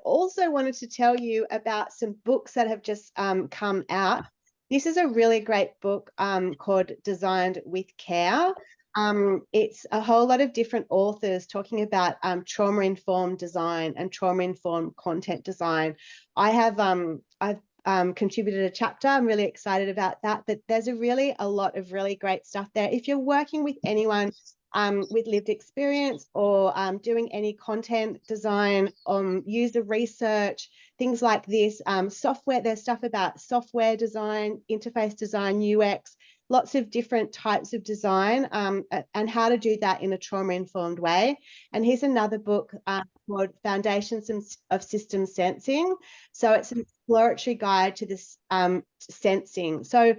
also wanted to tell you about some books that have just come out. This is a really great book called Designed with Care. It's a whole lot of different authors talking about trauma-informed design and trauma-informed content design. I've contributed a chapter. I'm really excited about that. But there's a lot of really great stuff there. If you're working with anyone with lived experience or doing any content design, user research, things like this, software, there's stuff about software design, interface design, UX, lots of different types of design and how to do that in a trauma-informed way. And here's another book called Foundations of Systems Sensing. So it's an exploratory guide to this sensing. So,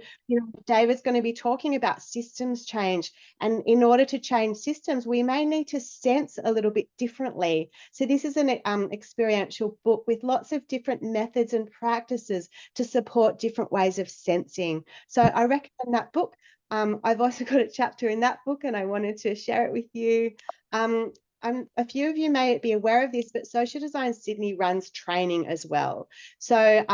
David's going to be talking about systems change. And in order to change systems, we may need to sense a little bit differently. So this is an experiential book with lots of different methods and practices to support different ways of sensing. So I recommend that book. I've also got a chapter in that book and I wanted to share it with you. A few of you may be aware of this, but Social Design Sydney runs training as well. So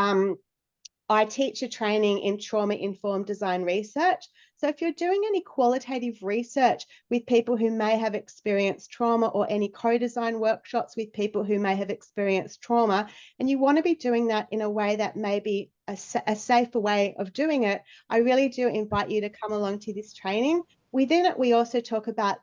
I teach a training in trauma-informed design research. So if you're doing any qualitative research with people who may have experienced trauma or any co-design workshops with people who may have experienced trauma, and you want to be doing that in a way that may be a safer way of doing it, I really do invite you to come along to this training. Within it, we also talk about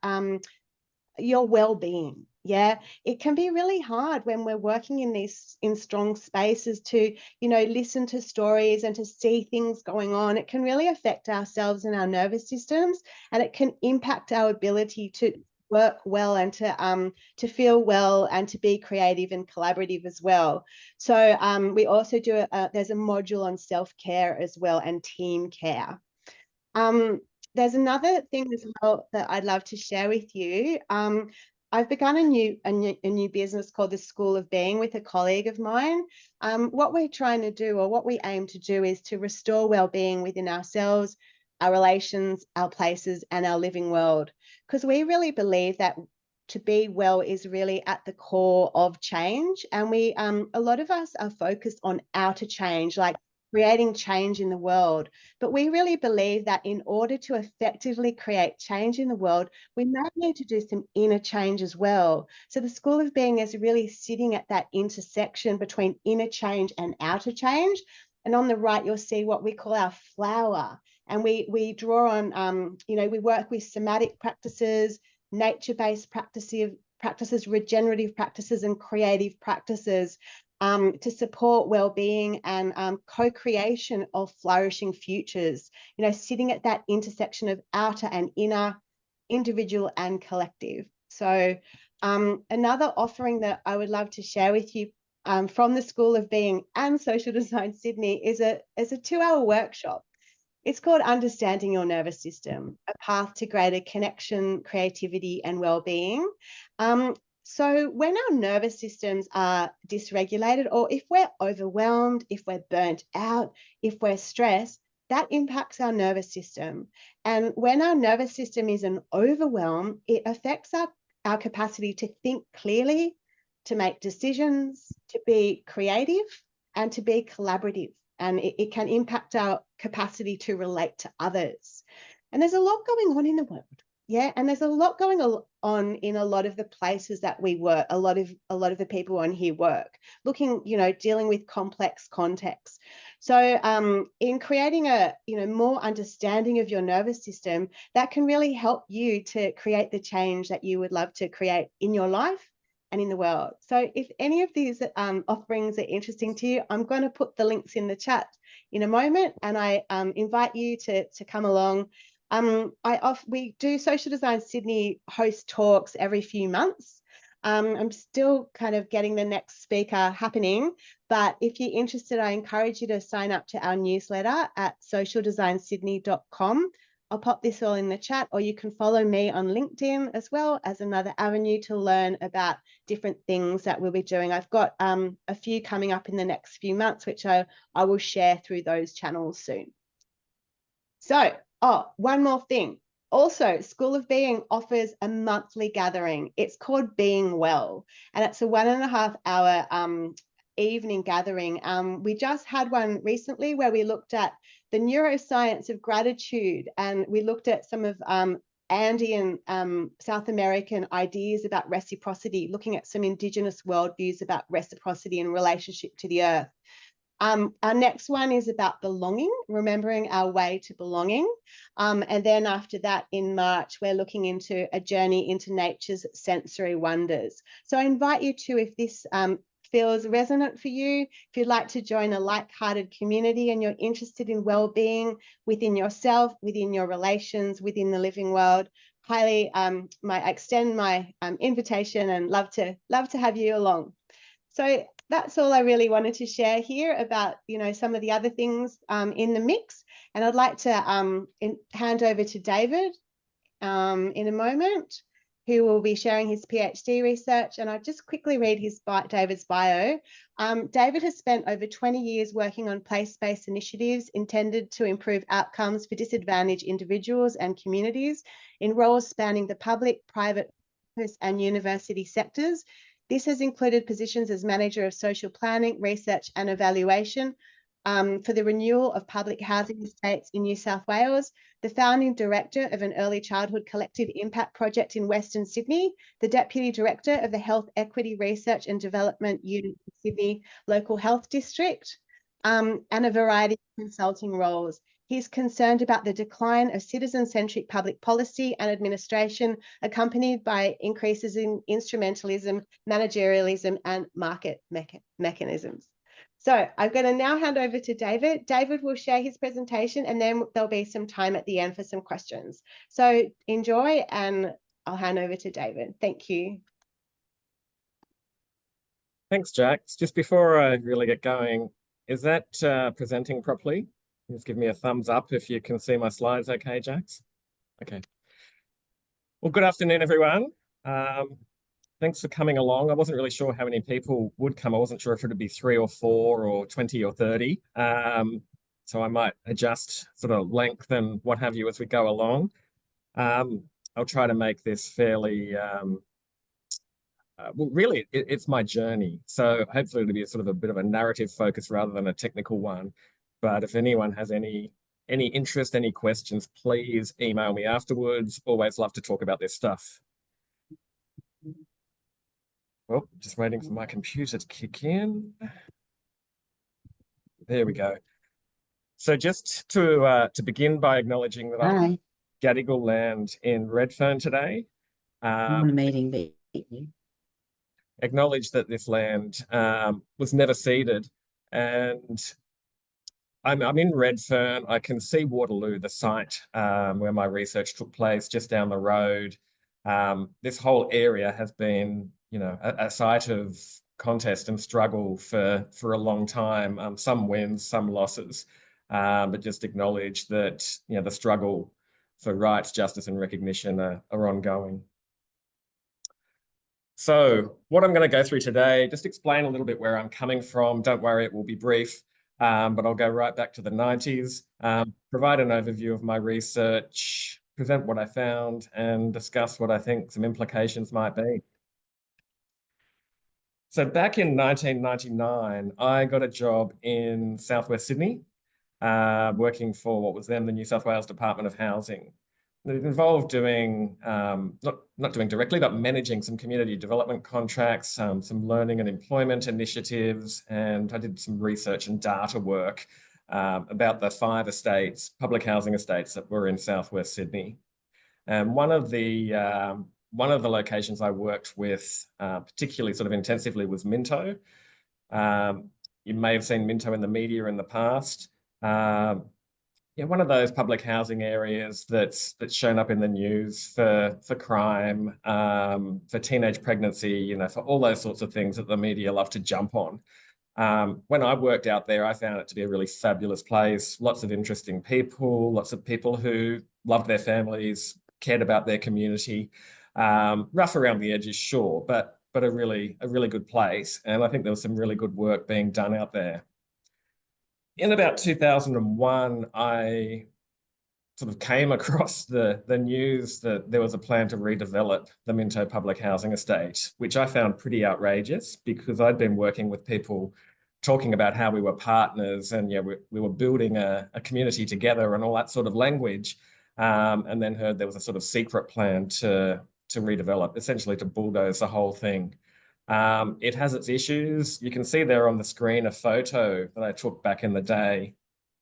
your well-being. Yeah, it can be really hard when we're working in strong spaces to, listen to stories and to see things going on. It can really affect ourselves and our nervous systems, and it can impact our ability to work well and to feel well and to be creative and collaborative as well. So we also do there's a module on self-care as well and team care. There's another thing as well that I'd love to share with you. I've begun a new business called the School of Being with a colleague of mine. What we're trying to do, or what we aim to do, is to restore well-being within ourselves, our relations, our places, and our living world. Because we really believe that to be well is really at the core of change. And a lot of us are focused on outer change, like creating change in the world. But we really believe that in order to effectively create change in the world, we may need to do some inner change as well. So the School of Being is really sitting at that intersection between inner change and outer change. And on the right, you'll see what we call our flower. And we draw on, we work with somatic practices, nature-based practices, regenerative practices, and creative practices to support well-being and co-creation of flourishing futures, sitting at that intersection of outer and inner, individual and collective. So another offering that I would love to share with you from the School of Being and Social Design Sydney is a 2-hour workshop. It's called Understanding Your Nervous System, a path to greater connection, creativity and well-being. So when our nervous systems are dysregulated, or if we're overwhelmed, if we're burnt out, if we're stressed, that impacts our nervous system. And when our nervous system is in overwhelm, it affects our capacity to think clearly, to make decisions, to be creative, and to be collaborative. And it can impact our capacity to relate to others. And there's a lot going on in the world. Yeah, and there's a lot going on in a lot of the places that we work. A lot of the people on here work, dealing with complex contexts. So in creating a more understanding of your nervous system, that can really help you to create the change that you would love to create in your life and in the world. So if any of these offerings are interesting to you, I'm going to put the links in the chat in a moment, and I invite you to come along. We do Social Design Sydney host talks every few months. I'm still kind of getting the next speaker happening, but if you're interested, I encourage you to sign up to our newsletter at socialdesignsydney.com. I'll pop this all in the chat, or you can follow me on LinkedIn as well as another avenue to learn about different things that we'll be doing. I've got a few coming up in the next few months, which I will share through those channels soon. So, one more thing. Also, School of Being offers a monthly gathering. It's called Being Well, and it's a 1.5 hour evening gathering. We just had one recently where we looked at the neuroscience of gratitude, and we looked at some of Andean South American ideas about reciprocity, looking at some Indigenous worldviews about reciprocity and relationship to the earth. Our next one is about belonging, remembering our way to belonging. And then after that, in March, we're looking into a journey into nature's sensory wonders. So I invite you to, if this feels resonant for you, if you'd like to join a like-hearted community and you're interested in well-being within yourself, within your relations, within the living world, highly extend my invitation, and love to have you along. So that's all I really wanted to share here about, some of the other things in the mix. And I'd like to hand over to David in a moment, who will be sharing his PhD research. And I'll just quickly read David's bio. David has spent over 20 years working on place-based initiatives intended to improve outcomes for disadvantaged individuals and communities in roles spanning the public, private, and university sectors. This has included positions as Manager of Social Planning, Research and Evaluation for the renewal of public housing estates in New South Wales, the founding director of an early childhood collective impact project in Western Sydney, the Deputy Director of the Health Equity Research and Development Unit in Sydney Local Health District, and a variety of consulting roles. He's concerned about the decline of citizen-centric public policy and administration, accompanied by increases in instrumentalism, managerialism, and market mechanisms. So I'm going to now hand over to David. David will share his presentation, and then there'll be some time at the end for some questions. So enjoy, and I'll hand over to David. Thank you. Thanks, Jax. Just before I really get going, is that presenting properly? Just give me a thumbs up if you can see my slides okay, Jax? Okay. Well, good afternoon, everyone. Thanks for coming along. I wasn't really sure how many people would come. I wasn't sure if it would be 3 or 4 or 20 or 30. So I might adjust sort of length and what have you as we go along. I'll try to make this fairly, well, really, it's my journey. So hopefully it'll be a sort of a bit of a narrative focus rather than a technical one. But if anyone has any interest, any questions, please email me afterwards. Always love to talk about this stuff. Well, just waiting for my computer to kick in. There we go. So just to begin by acknowledging that I'm on Gadigal land in Redfern today. Acknowledge that this land was never ceded, and I'm in Redfern. I can see Waterloo, the site where my research took place, just down the road. This whole area has been, a site of contest and struggle for a long time. Some wins, some losses, but just acknowledge that the struggle for rights, justice, and recognition are ongoing. So what I'm going to go through today, just explain a little bit where I'm coming from. Don't worry, it will be brief. But I'll go right back to the 90s, provide an overview of my research, present what I found, and discuss what I think some implications might be. So back in 1999, I got a job in Southwest Sydney, working for what was then the New South Wales Department of Housing. It involved doing, not doing directly, but managing some community development contracts, some learning and employment initiatives, and I did some research and data work about the 5 estates, public housing estates that were in Southwest Sydney. And one of the locations I worked with particularly sort of intensively was Minto. You may have seen Minto in the media in the past. One of those public housing areas that's shown up in the news for crime, for teenage pregnancy, for all those sorts of things that the media love to jump on. When I worked out there, I found it to be a really fabulous place. Lots of interesting people, lots of people who loved their families, cared about their community. Rough around the edges, sure, but a really good place. And I think there was some really good work being done out there. In about 2001, I sort of came across the news that there was a plan to redevelop the Minto public housing estate, which I found pretty outrageous because I'd been working with people talking about how we were partners and we were building a community together and all that sort of language, and then heard there was a sort of secret plan to redevelop, essentially to bulldoze the whole thing. It has its issues. You can see there on the screen a photo that I took back in the day.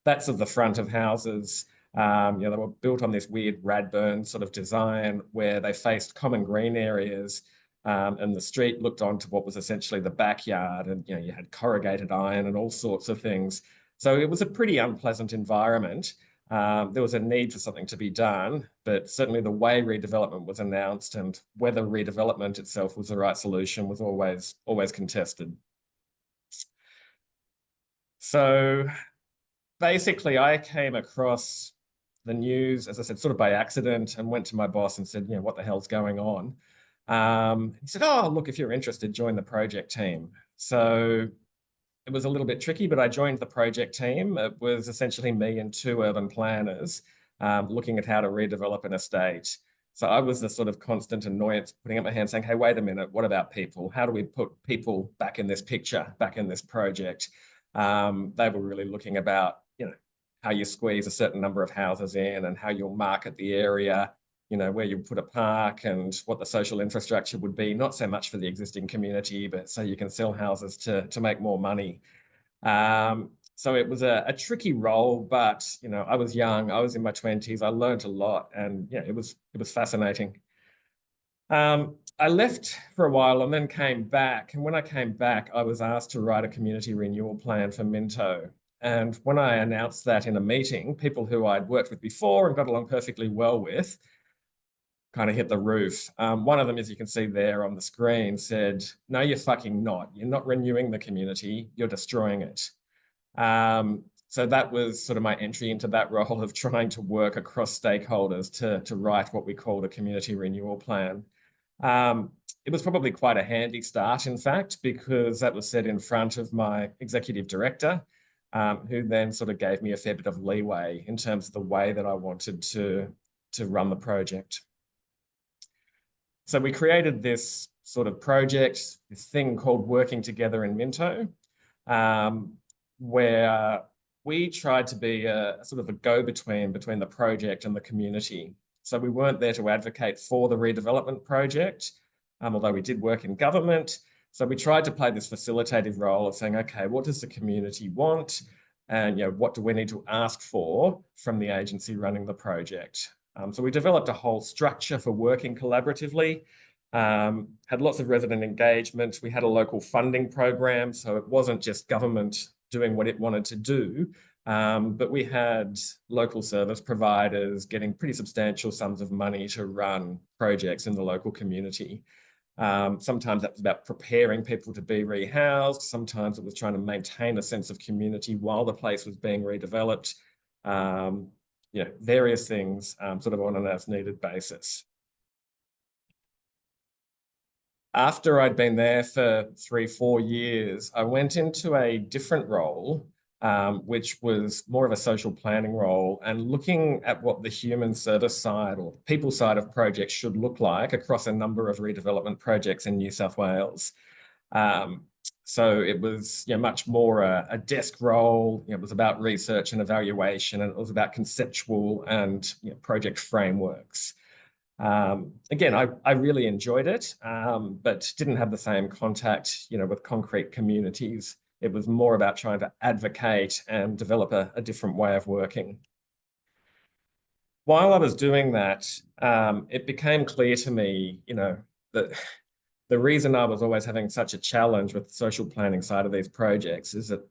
That's of the front of houses. They were built on this weird Radburn sort of design where they faced common green areas, and the street looked onto what was essentially the backyard, and you had corrugated iron and all sorts of things. So it was a pretty unpleasant environment. There was a need for something to be done, but certainly the way redevelopment was announced and whether redevelopment itself was the right solution was always contested. So basically, I came across the news, as I said, sort of by accident, and went to my boss and said, what the hell's going on? He said, oh, look, if you're interested, join the project team. So it was a little bit tricky, but I joined the project team. It was essentially me and 2 urban planners looking at how to redevelop an estate. So I was the sort of constant annoyance, putting up my hand saying, hey, wait a minute, what about people? How do we put people back in this picture, back in this project? They were really looking about, how you squeeze a certain number of houses in and how you'll market the area, where you put a park and what the social infrastructure would be, not so much for the existing community, but so you can sell houses to make more money. So it was a tricky role, but, I was young, I was in my 20s, I learned a lot, and it was fascinating. I left for a while and then came back. And when I came back, I was asked to write a community renewal plan for Minto. And when I announced that in a meeting, people who I'd worked with before and got along perfectly well with kind of hit the roof. One of them, as you can see there on the screen, said, no, you're fucking not. You're not renewing the community, you're destroying it. So that was sort of my entry into that role of trying to work across stakeholders to write what we called a community renewal plan. It was probably quite a handy start, in fact, because that was set in front of my executive director, who then sort of gave me a fair bit of leeway in terms of the way that I wanted to run the project. So we created this sort of project, this thing called Working Together in Minto, where we tried to be a sort of a go-between between the project and the community. So we weren't there to advocate for the redevelopment project, although we did work in government. So we tried to play this facilitative role of saying, okay, what does the community want? And what do we need to ask for from the agency running the project? So we developed a whole structure for working collaboratively, had lots of resident engagement. We had a local funding program, so it wasn't just government doing what it wanted to do, but we had local service providers getting pretty substantial sums of money to run projects in the local community. Sometimes that was about preparing people to be rehoused. Sometimes it was trying to maintain a sense of community while the place was being redeveloped. Various things sort of on an as-needed basis. After I'd been there for 3-4 years, I went into a different role, which was more of a social planning role, and looking at what the human service side or people side of projects should look like across a number of redevelopment projects in New South Wales. So it was much more a desk role. It was about research and evaluation, and it was about conceptual and project frameworks. Again, I really enjoyed it, but didn't have the same contact, with concrete communities. It was more about trying to advocate and develop a different way of working. While I was doing that, it became clear to me, that the reason I was always having such a challenge with the social planning side of these projects is that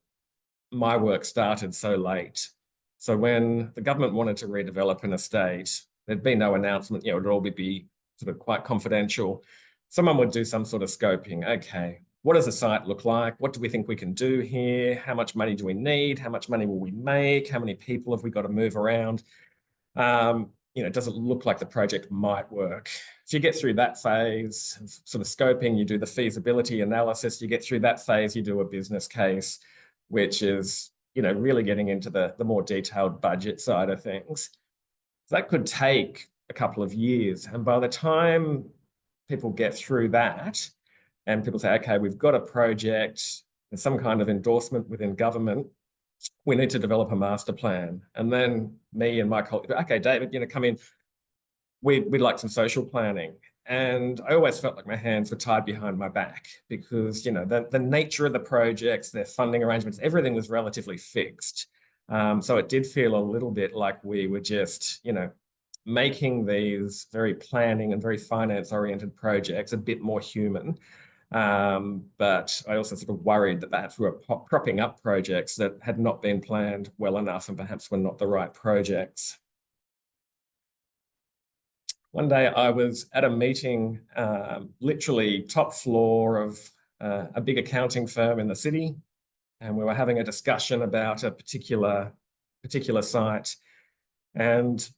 my work started so late. So when the government wanted to redevelop an estate, there'd be no announcement, it would all be sort of quite confidential. Someone would do some sort of scoping. Okay, what does the site look like? What do we think we can do here? How much money do we need? How much money will we make? How many people have we got to move around? Does it look like the project might work? So you get through that phase of sort of scoping, you do the feasibility analysis, you get through that phase, you do a business case, which is, really getting into the more detailed budget side of things. So that could take a couple of years. And by the time people get through that and people say, okay, we've got a project, there's some kind of endorsement within government, we need to develop a master plan. And then me and my colleague, okay, David, come in, we'd like some social planning. And I always felt like my hands were tied behind my back because, the nature of the projects, their funding arrangements, everything was relatively fixed. So it did feel a little bit like we were just, making these very planning and very finance-oriented projects a bit more human. But I also sort of worried that perhaps we were propping up projects that had not been planned well enough and perhaps were not the right projects. One day I was at a meeting, literally top floor of a big accounting firm in the city, and we were having a discussion about a particular site, and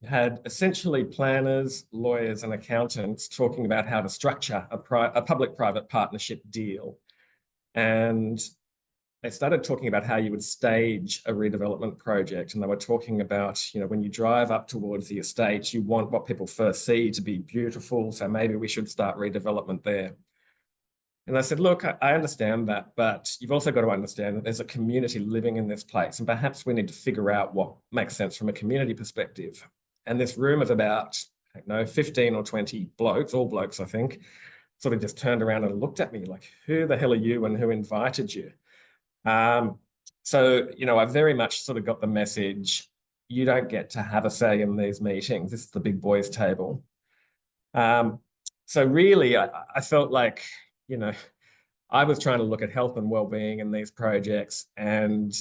had essentially planners, lawyers, and accountants talking about how to structure a public-private partnership deal. And they started talking about how you would stage a redevelopment project. And they were talking about, when you drive up towards the estate, you want what people first see to be beautiful. So maybe we should start redevelopment there. And I said, look, I understand that, but you've also got to understand that there's a community living in this place. And perhaps we need to figure out what makes sense from a community perspective. And this room of about, 15 or 20 blokes, all blokes, I think, sort of just turned around and looked at me like, who the hell are you and who invited you? So, I very much sort of got the message, you don't get to have a say in these meetings. This is the big boys table. So really, I felt like, I was trying to look at health and well-being in these projects, and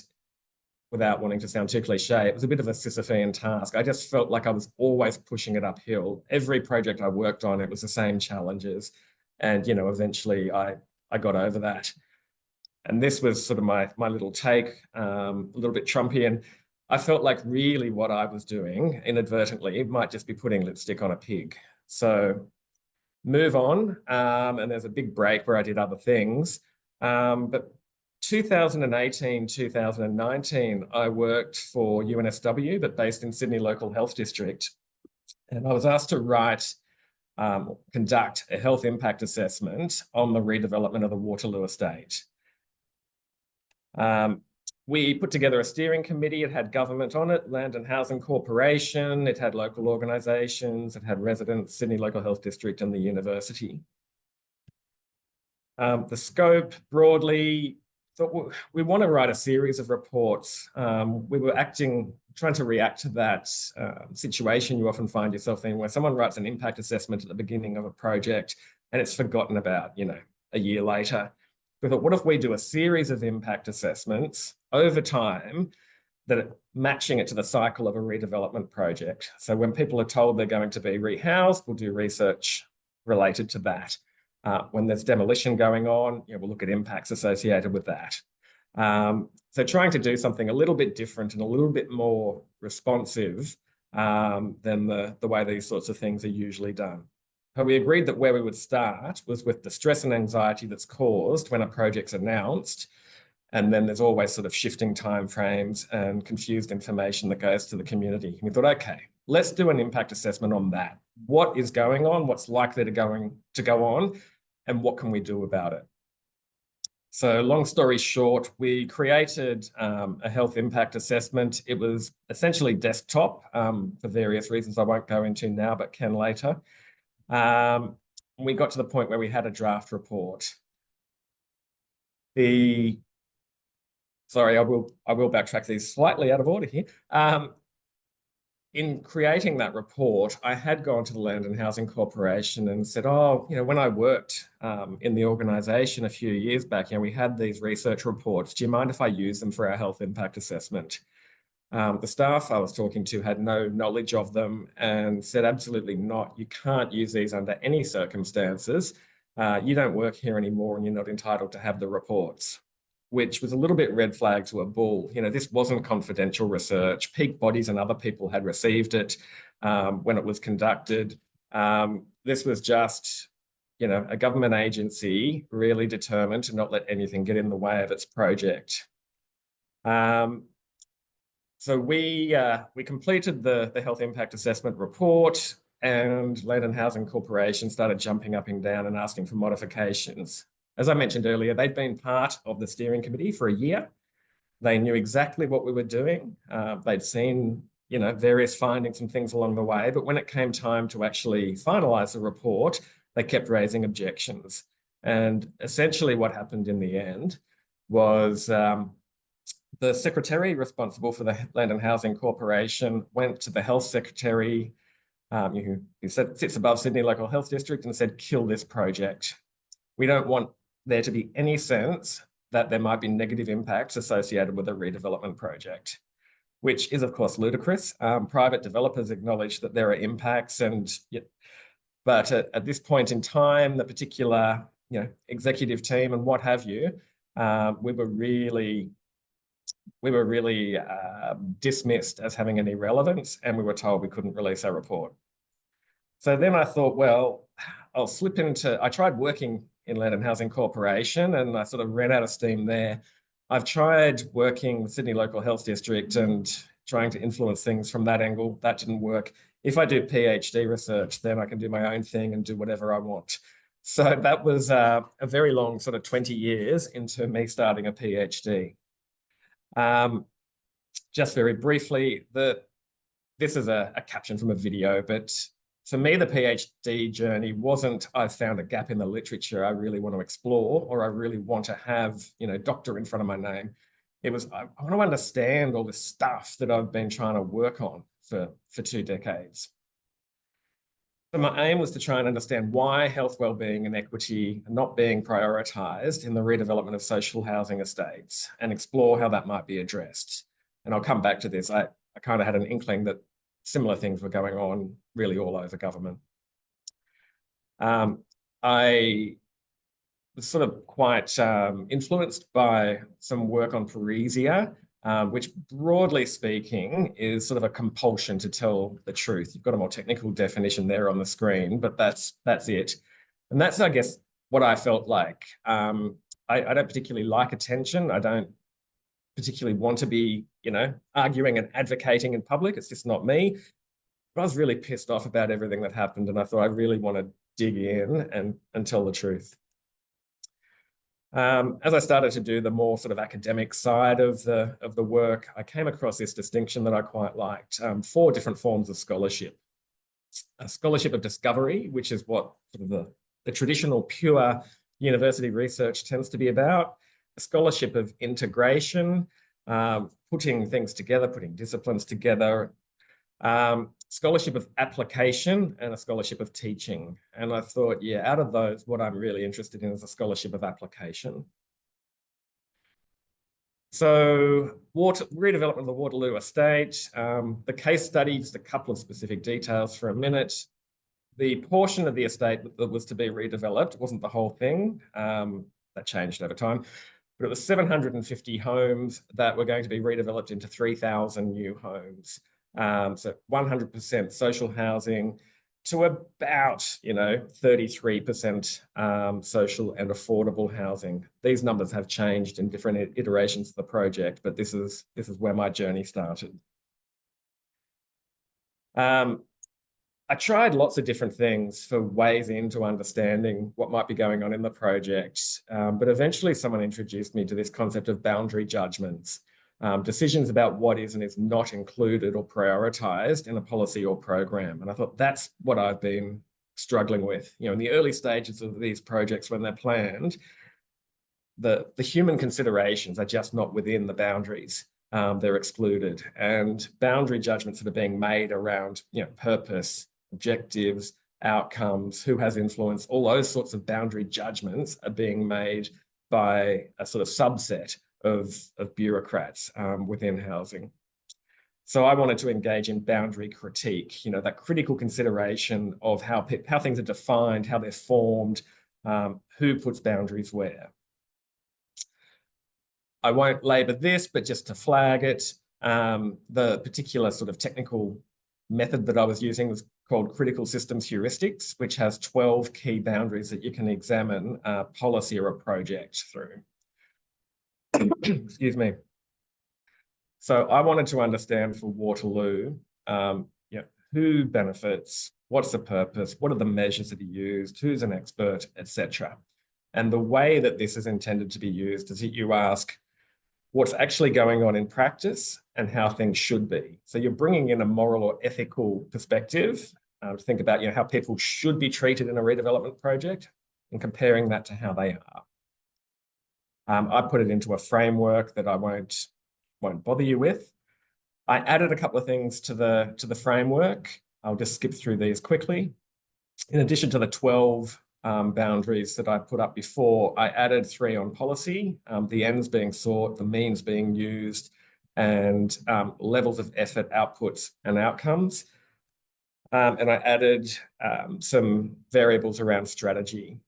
without wanting to sound too cliche, it was a bit of a Sisyphean task. I just felt like I was always pushing it uphill. Every project I worked on, it was the same challenges. And, eventually I got over that. And this was sort of my little take, a little bit Trumpian. I felt like really what I was doing inadvertently, it might just be putting lipstick on a pig. So move on. And there's a big break where I did other things. But 2018, 2019, I worked for UNSW, but based in Sydney Local Health District. And I was asked to conduct a health impact assessment on the redevelopment of the Waterloo estate. We put together a steering committee. It had government on it, Land and Housing Corporation. It had local organisations. It had residents, Sydney Local Health District, and the university. The scope broadly, so we want to write a series of reports. We were trying to react to that situation you often find yourself in, where someone writes an impact assessment at the beginning of a project and it's forgotten about, a year later. We thought, what if we do a series of impact assessments over time that are matching it to the cycle of a redevelopment project? So when people are told they're going to be rehoused, we'll do research related to that. When there's demolition going on, we'll look at impacts associated with that. So trying to do something a little bit different and a little bit more responsive than the way these sorts of things are usually done. But we agreed that where we would start was with the stress and anxiety that's caused when a project's announced. And then there's always sort of shifting timeframes and confused information that goes to the community. And we thought, okay, let's do an impact assessment on that. What is going on? What's likely to go on? And what can we do about it? So long story short, we created a health impact assessment. It was essentially desktop for various reasons I won't go into now, but can later. We got to the point where we had a draft report. Sorry, I will backtrack these slightly out of order here. In creating that report, I had gone to the Land and Housing Corporation and said, when I worked in the organisation a few years back, we had these research reports. Do you mind if I use them for our health impact assessment? The staff I was talking to had no knowledge of them and said, absolutely not. You can't use these under any circumstances. You don't work here anymore and you're not entitled to have the reports, which was a little bit red flag to a bull. This wasn't confidential research. Peak Bodies and other people had received it when it was conducted. This was just, a government agency really determined to not let anything get in the way of its project. So we completed the health impact assessment report, and Land and Housing Corporation started jumping up and down and asking for modifications. As I mentioned earlier, they'd been part of the steering committee for a year. They knew exactly what we were doing. They'd seen, various findings and things along the way, but when it came time to actually finalise the report, they kept raising objections. And essentially what happened in the end was the secretary responsible for the Land and Housing Corporation went to the health secretary, who sits above Sydney Local Health District, and said, kill this project. We don't want there to be any sense that there might be negative impacts associated with a redevelopment project, which is, of course, ludicrous. Private developers acknowledge that there are impacts, but at this point in time, the particular executive team and what have you, we were really dismissed as having any relevance, and we were told we couldn't release our report. So then I thought, well, I'll slip into, I tried working in Land and Housing Corporation, and I sort of ran out of steam there. I've tried working with Sydney Local Health District and trying to influence things from that angle. That didn't work. If I do PhD research, then I can do my own thing and do whatever I want. So that was a very long sort of 20 years into me starting a PhD. Just very briefly, this is a caption from a video, but for me, the PhD journey wasn't, I've found a gap in the literature I really want to explore, or I really want to have, doctor in front of my name. It was, I want to understand all this stuff that I've been trying to work on for 2 decades. So my aim was to try and understand why health, wellbeing and equity are not being prioritised in the redevelopment of social housing estates, and explore how that might be addressed. And I'll come back to this. I kind of had an inkling that similar things were going on really all over government. I was sort of quite influenced by some work on parrhesia, which broadly speaking is sort of a compulsion to tell the truth. You've got a more technical definition there on the screen, but that's it. And that's, I guess, what I felt like. I don't particularly like attention. I don't particularly want to be, arguing and advocating in public. It's just not me. But I was really pissed off about everything that happened, and I thought I really want to dig in and tell the truth. As I started to do the more sort of academic side of the work, I came across this distinction that I quite liked: 4 different forms of scholarship. A scholarship of discovery, which is what sort of the traditional pure university research tends to be about. A scholarship of integration, putting things together, putting disciplines together. Scholarship of application, and a scholarship of teaching. And I thought, yeah, out of those, what I'm really interested in is a scholarship of application. So redevelopment of the Waterloo estate, the case study, just a couple of specific details for a minute. The portion of the estate that was to be redeveloped wasn't the whole thing. That changed over time. But it was 750 homes that were going to be redeveloped into 3,000 new homes. So 100% social housing to about, 33% social and affordable housing. These numbers have changed in different iterations of the project, but this is where my journey started. I tried lots of different things for ways into understanding what might be going on in the project, but eventually someone introduced me to this concept of boundary judgments. Decisions about what is and is not included or prioritised in a policy or program. And I thought that's what I've been struggling with. In the early stages of these projects when they're planned, the human considerations are just not within the boundaries. They're excluded. And boundary judgments that are being made around purpose, objectives, outcomes, who has influence, all those sorts of boundary judgments are being made by a sort of subset of bureaucrats within housing. So I wanted to engage in boundary critique, that critical consideration of how things are defined, how they're formed, who puts boundaries where. I won't labour this, but just to flag it, the particular sort of technical method that I was using was called critical systems heuristics, which has 12 key boundaries that you can examine a policy or a project through. Excuse me. So I wanted to understand for Waterloo, who benefits, what's the purpose, what are the measures that are used, who's an expert, etc. And the way that this is intended to be used is that you ask what's actually going on in practice and how things should be. So you're bringing in a moral or ethical perspective to think about how people should be treated in a redevelopment project and comparing that to how they are. I put it into a framework that I won't bother you with. I added a couple of things to the framework. I'll just skip through these quickly. In addition to the 12 boundaries that I put up before, I added 3 on policy, the ends being sought, the means being used, and levels of effort, outputs, and outcomes. And I added some variables around strategy.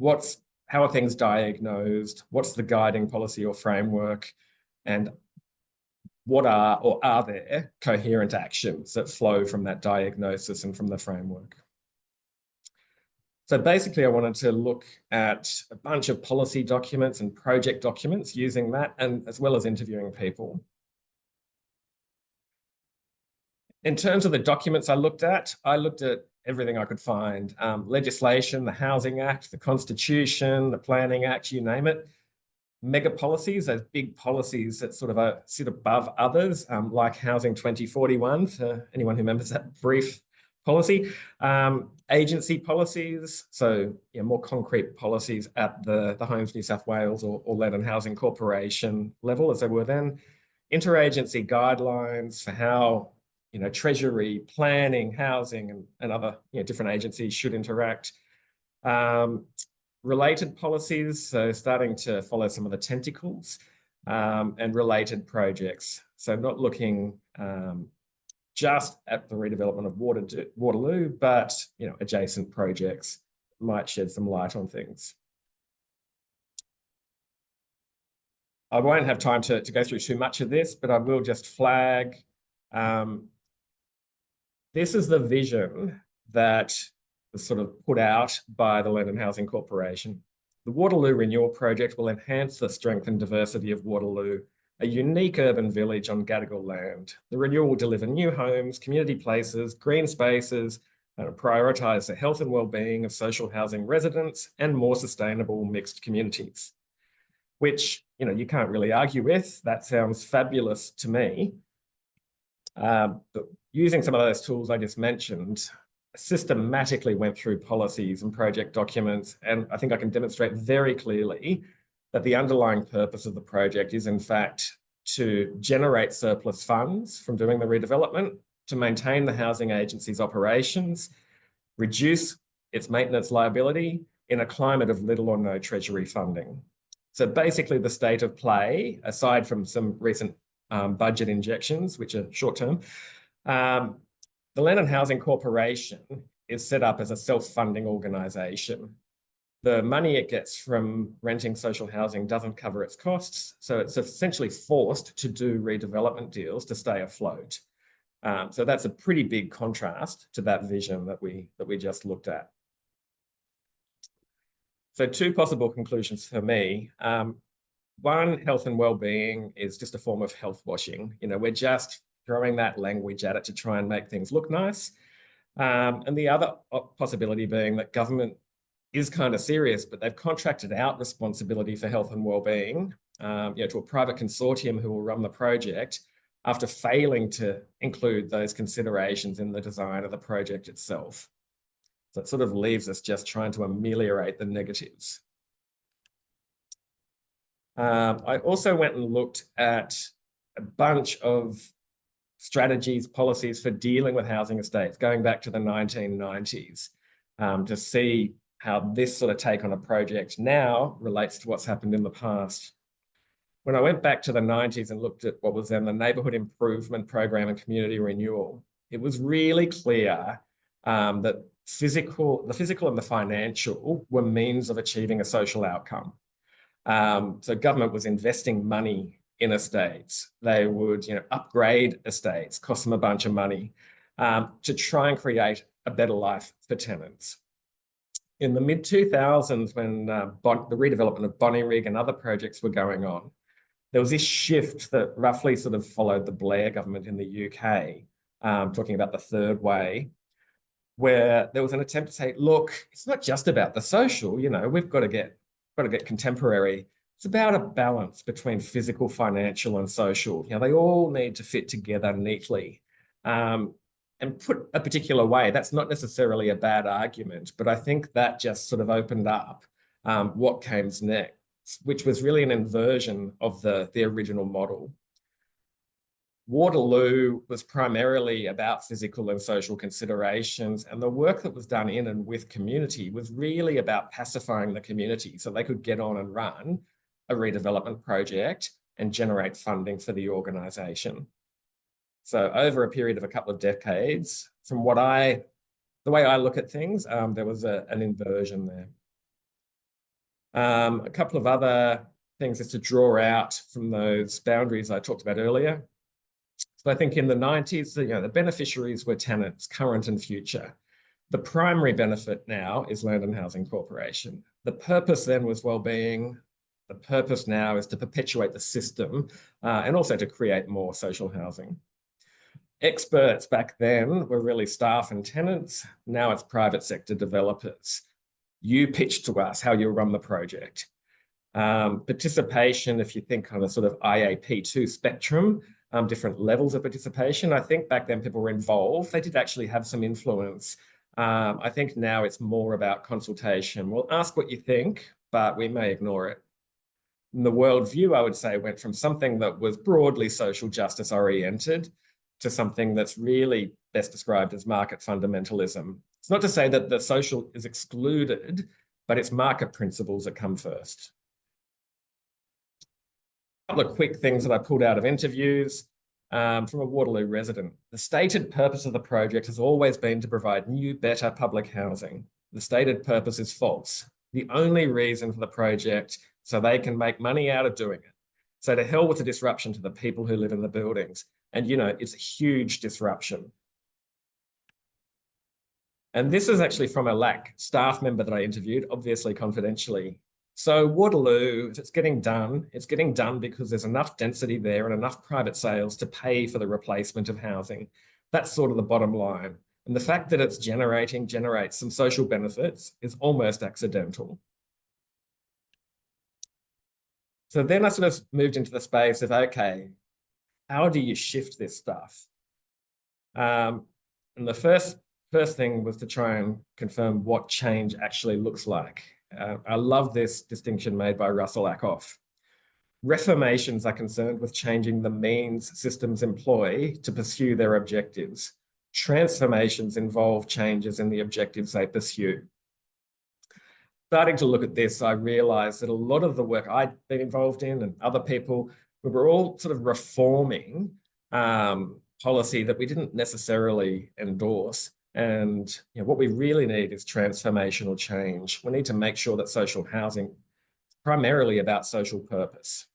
How are things diagnosed? What's the guiding policy or framework? And what are there coherent actions that flow from that diagnosis and from the framework? So basically, I wanted to look at a bunch of policy documents and project documents using that, and as well as interviewing people. In terms of the documents I looked at everything I could find. Legislation, the Housing Act, the Constitution, the Planning Act, you name it. Mega policies, those big policies that sort of sit above others, like Housing 2041, for anyone who remembers that brief policy. Agency policies, so more concrete policies at the Homes New South Wales or Land and Housing Corporation level, as they were then. Interagency guidelines for how Treasury, planning, housing, and other different agencies should interact. Related policies, so starting to follow some of the tentacles, and related projects. So not looking just at the redevelopment of Waterloo, but adjacent projects might shed some light on things. I won't have time to go through too much of this, but I will just flag. This is the vision that was sort of put out by the Land and Housing Corporation. The Waterloo Renewal Project will enhance the strength and diversity of Waterloo, a unique urban village on Gadigal land. The renewal will deliver new homes, community places, green spaces, and prioritise the health and well-being of social housing residents and more sustainable mixed communities. Which, you can't really argue with. That sounds fabulous to me. But using some of those tools I just mentioned, systematically went through policies and project documents, and I think I can demonstrate very clearly that the underlying purpose of the project is, in fact, to generate surplus funds from doing the redevelopment, to maintain the housing agency's operations, reduce its maintenance liability in a climate of little or no Treasury funding. So basically the state of play, aside from some recent budget injections, which are short-term, the Land and Housing Corporation is set up as a self-funding organisation. The money it gets from renting social housing doesn't cover its costs, so it's essentially forced to do redevelopment deals to stay afloat. So that's a pretty big contrast to that vision that we just looked at. So 2 possible conclusions for me. One, health and well-being is just a form of health washing. We're just throwing that language at it to try and make things look nice. And the other possibility being that government is kind of serious, but they've contracted out responsibility for health and well-being to a private consortium who will run the project after failing to include those considerations in the design of the project itself. So it sort of leaves us just trying to ameliorate the negatives. I also went and looked at a bunch of strategies, policies for dealing with housing estates, going back to the 1990s, to see how this sort of take on a project now relates to what's happened in the past. When I went back to the 90s and looked at what was then the Neighbourhood Improvement Program and Community Renewal, it was really clear that the physical and the financial were means of achieving a social outcome. So government was investing money in estates. They would upgrade estates, cost them a bunch of money, to try and create a better life for tenants. In the mid-2000s, when the redevelopment of Bonnyrigg and other projects were going on, there was this shift that roughly sort of followed the Blair government in the UK, talking about the third way, where there was an attempt to say, look, it's not just about the social, you know, we've got to get contemporary. It's about a balance between physical, financial, and social. You know, they all need to fit together neatly. And put a particular way, that's not necessarily a bad argument, but I think that just sort of opened up what came next, which was really an inversion of the original model. Waterloo was primarily about physical and social considerations, and the work that was done in and with community was really about pacifying the community so they could get on and run a redevelopment project and generate funding for the organisation. So over a period of a couple of decades, from the way I look at things, there was an inversion there. A couple of other things is to draw out from those boundaries I talked about earlier. So I think in the 90s, you know, the beneficiaries were tenants, current and future. The primary benefit now is Land and Housing Corporation. The purpose then was wellbeing. The purpose now is to perpetuate the system and also to create more social housing. Experts back then were really staff and tenants. Now it's private sector developers. You pitch to us how you run the project. Participation, if you think on a sort of IAP2 spectrum, different levels of participation. I think back then people were involved. They did actually have some influence. I think now it's more about consultation. We'll ask what you think, but we may ignore it. And the worldview, I would say, went from something that was broadly social justice oriented to something that's really best described as market fundamentalism. It's not to say that the social is excluded, but it's market principles that come first. A couple of quick things that I pulled out of interviews from a Waterloo resident. The stated purpose of the project has always been to provide new, better public housing. The stated purpose is false. The only reason for the project so they can make money out of doing it. So to hell with the disruption to the people who live in the buildings. And, you know, it's a huge disruption. And this is actually from a LAC staff member that I interviewed, obviously confidentially. So Waterloo, it's getting done. It's getting done because there's enough density there and enough private sales to pay for the replacement of housing. That's sort of the bottom line. And the fact that it's generates some social benefits is almost accidental. So then I sort of moved into the space of, okay, how do you shift this stuff? And the first thing was to try and confirm what change actually looks like. I love this distinction made by Russell Ackoff. Reformations are concerned with changing the means systems employ to pursue their objectives. Transformations involve changes in the objectives they pursue. Starting to look at this, I realized that a lot of the work I'd been involved in and other people, we were all sort of reforming policy that we didn't necessarily endorse. And you know, what we really need is transformational change. We need to make sure that social housing is primarily about social purpose.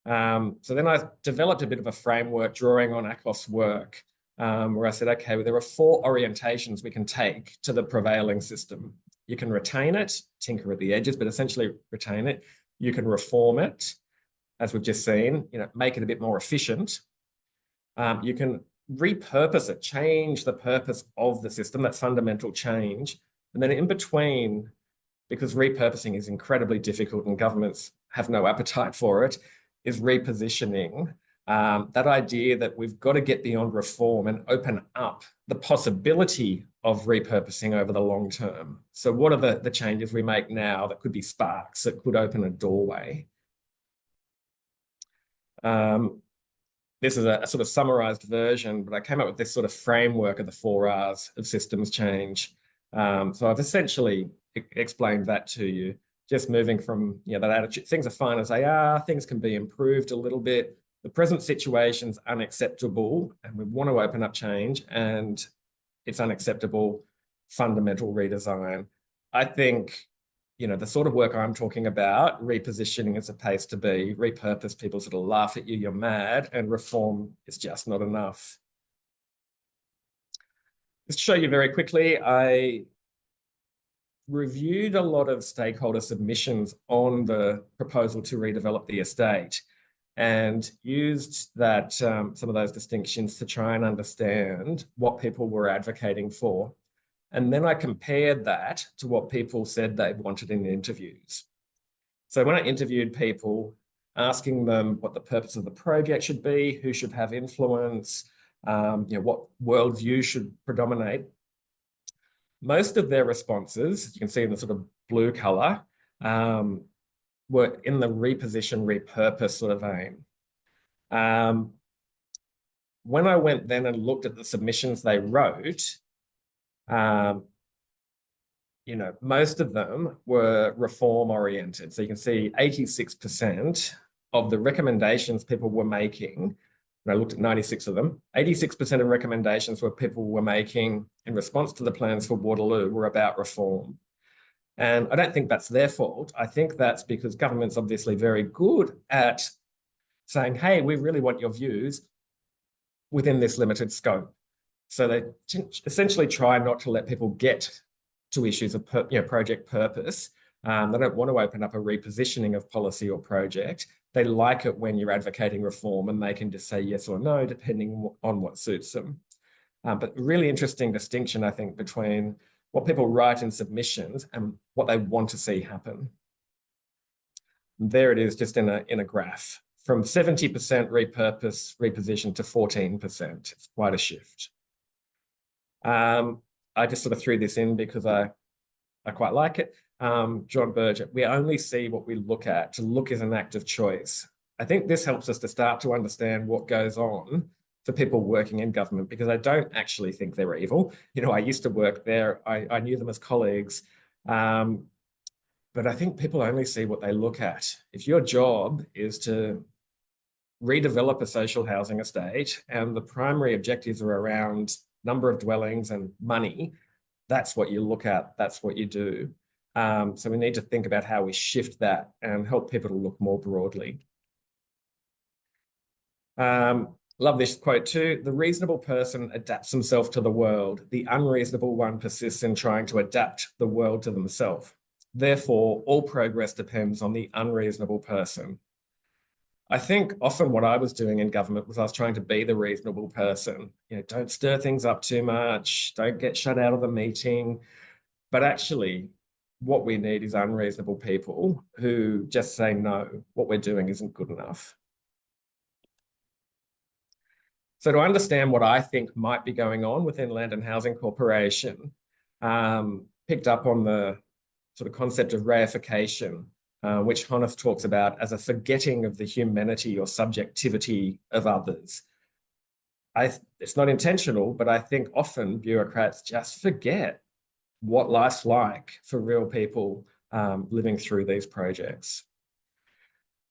So then I developed a bit of a framework drawing on Ackoff's work, where I said, okay, well, there are 4 orientations we can take to the prevailing system. You can retain it, tinker at the edges, but essentially retain it. You can reform it, as we've just seen, you know, make it a bit more efficient. You can repurpose it, change the purpose of the system, that fundamental change. And then in between, because repurposing is incredibly difficult and governments have no appetite for it, is repositioning. That idea that we've got to get beyond reform and open up the possibility of repurposing over the long term. So what are the changes we make now that could be sparks, that could open a doorway? This is a sort of summarized version, but I came up with this sort of framework of the 4 R's of systems change. So I've essentially explained that to you, just moving from that attitude, things are fine as they are, things can be improved a little bit. The present situation's unacceptable and we want to open up change, and it's unacceptable, fundamental redesign. I think, the sort of work I'm talking about, repositioning is a place to be, repurpose, people sort of laugh at you, you're mad, and reform is just not enough. Just to show you very quickly, I reviewed a lot of stakeholder submissions on the proposal to redevelop the estate and used that some of those distinctions to try and understand what people were advocating for. And then I compared that to what people said they wanted in interviews. So when I interviewed people, asking them what the purpose of the project should be, who should have influence, what worldview should predominate, most of their responses, you can see in the sort of blue color, were in the reposition, repurpose sort of aim. When I went then and looked at the submissions they wrote, most of them were reform oriented. So you can see 86% of the recommendations people were making, and I looked at 96 of them, 86% of recommendations were people were making in response to the plans for Waterloo were about reform. And I don't think that's their fault. I think that's because government's obviously very good at saying, hey, we really want your views within this limited scope. So they essentially try not to let people get to issues of project purpose. They don't want to open up a repositioning of policy or project. They like it when you're advocating reform and they can just say yes or no, depending on what suits them. But really interesting distinction, I think, between what people write in submissions and what they want to see happen. And there it is, just in a graph. From 70% repurpose, reposition to 14%. It's quite a shift. I just sort of threw this in because I quite like it. John Berger, we only see what we look at. To look is an act of choice. I think this helps us to start to understand what goes on for people working in government, because I don't actually think they're evil. I used to work there. I knew them as colleagues. But I think people only see what they look at. If your job is to redevelop a social housing estate and the primary objectives are around number of dwellings and money, that's what you look at, that's what you do. So we need to think about how we shift that and help people to look more broadly. Love this quote too. The reasonable person adapts himself to the world. The unreasonable one persists in trying to adapt the world to themselves. Therefore, all progress depends on the unreasonable person. I think often what I was doing in government was I was trying to be the reasonable person. Don't stir things up too much. Don't get shut out of the meeting. But actually, what we need is unreasonable people who just say, no, what we're doing isn't good enough. So to understand what I think might be going on within Land and Housing Corporation, picked up on the sort of concept of reification, which Hannes talks about as a forgetting of the humanity or subjectivity of others. It's not intentional, but I think often bureaucrats just forget what life's like for real people living through these projects.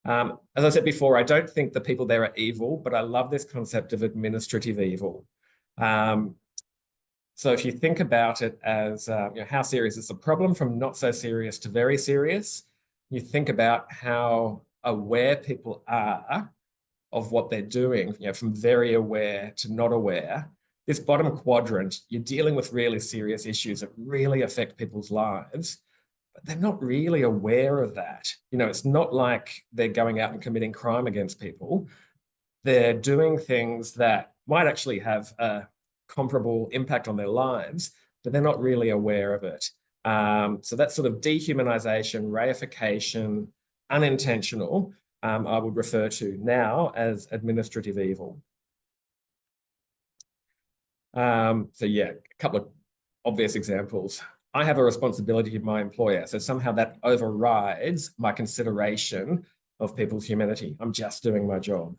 As I said before, I don't think the people there are evil, but I love this concept of administrative evil. So if you think about it as how serious is the problem, from not so serious to very serious, you think about how aware people are of what they're doing, from very aware to not aware. This bottom quadrant, you're dealing with really serious issues that really affect people's lives, but they're not really aware of that. It's not like they're going out and committing crime against people. They're doing things that might actually have a comparable impact on their lives, but they're not really aware of it. So that sort of dehumanization, reification, unintentional, I would refer to now as administrative evil. So yeah, a couple of obvious examples. I have a responsibility to my employer, so somehow that overrides my consideration of people's humanity. I'm just doing my job.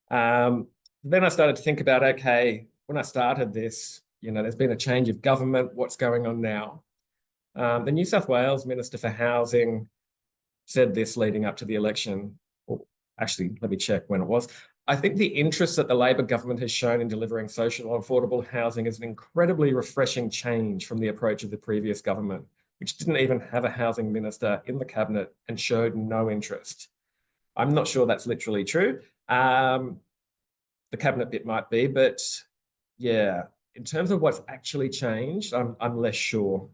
Then I started to think about, okay, when I started this, there's been a change of government. What's going on now? The New South Wales Minister for Housing said this leading up to the election. Well, actually, let me check when it was. I think the interest that the Labor government has shown in delivering social and affordable housing is an incredibly refreshing change from the approach of the previous government, which didn't even have a housing minister in the cabinet and showed no interest. I'm not sure that's literally true. The cabinet bit might be, but yeah, in terms of what's actually changed, I'm less sure.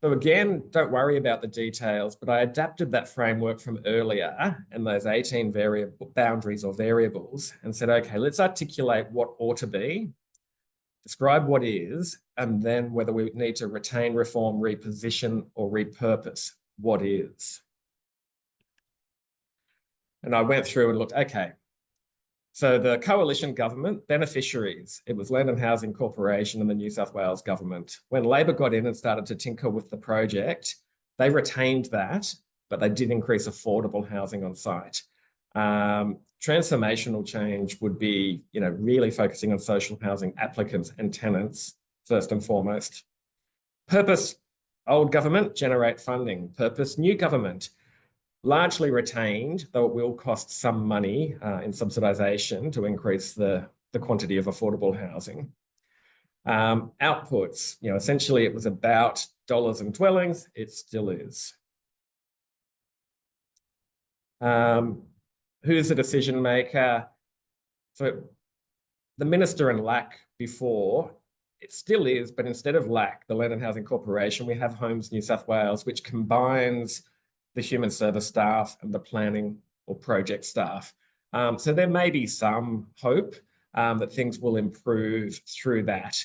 So again, don't worry about the details, but I adapted that framework from earlier and those 18 boundaries or variables and said, okay, let's articulate what ought to be, describe what is, and then whether we need to retain, reform, reposition, or repurpose what is. And I went through and looked, okay, so the coalition government, beneficiaries, it was Land and Housing Corporation and the New South Wales government. When Labor got in and started to tinker with the project, they retained that, but they did increase affordable housing on site. Transformational change would be, really focusing on social housing applicants and tenants, first and foremost. Purpose, old government, generate funding. Purpose, new government, largely retained, though it will cost some money in subsidisation to increase the quantity of affordable housing. Outputs, essentially it was about dollars and dwellings, it still is. Who's the decision maker? So the minister and LAC before, it still is, but instead of LAC, the Land and Housing Corporation, we have Homes New South Wales, which combines the human service staff and the planning or project staff. So there may be some hope that things will improve through that.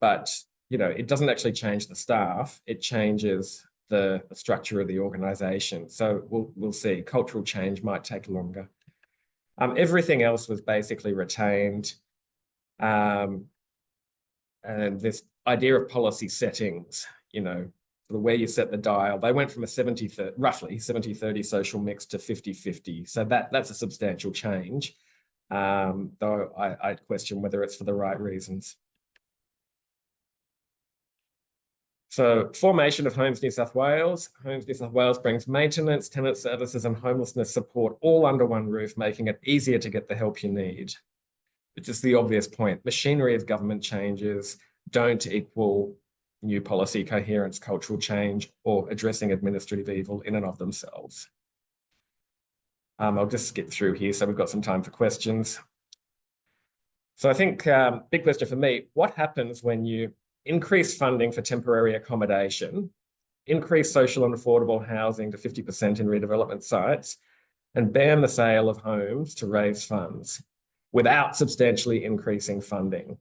But, it doesn't actually change the staff. It changes the structure of the organisation. So we'll see. Cultural change might take longer. Everything else was basically retained. And this idea of policy settings, where you set the dial, they went from a roughly 70-30 social mix to 50-50. So that's a substantial change, though I'd question whether it's for the right reasons. So formation of Homes New South Wales. Homes New South Wales brings maintenance, tenant services and homelessness support all under one roof, making it easier to get the help you need. It's just the obvious point. Machinery of government changes don't equal new policy coherence, cultural change, or addressing administrative evil in and of themselves. I'll just skip through here so we've got some time for questions. So I think big question for me, what happens when you increase funding for temporary accommodation, increase social and affordable housing to 50% in redevelopment sites, and ban the sale of homes to raise funds without substantially increasing funding?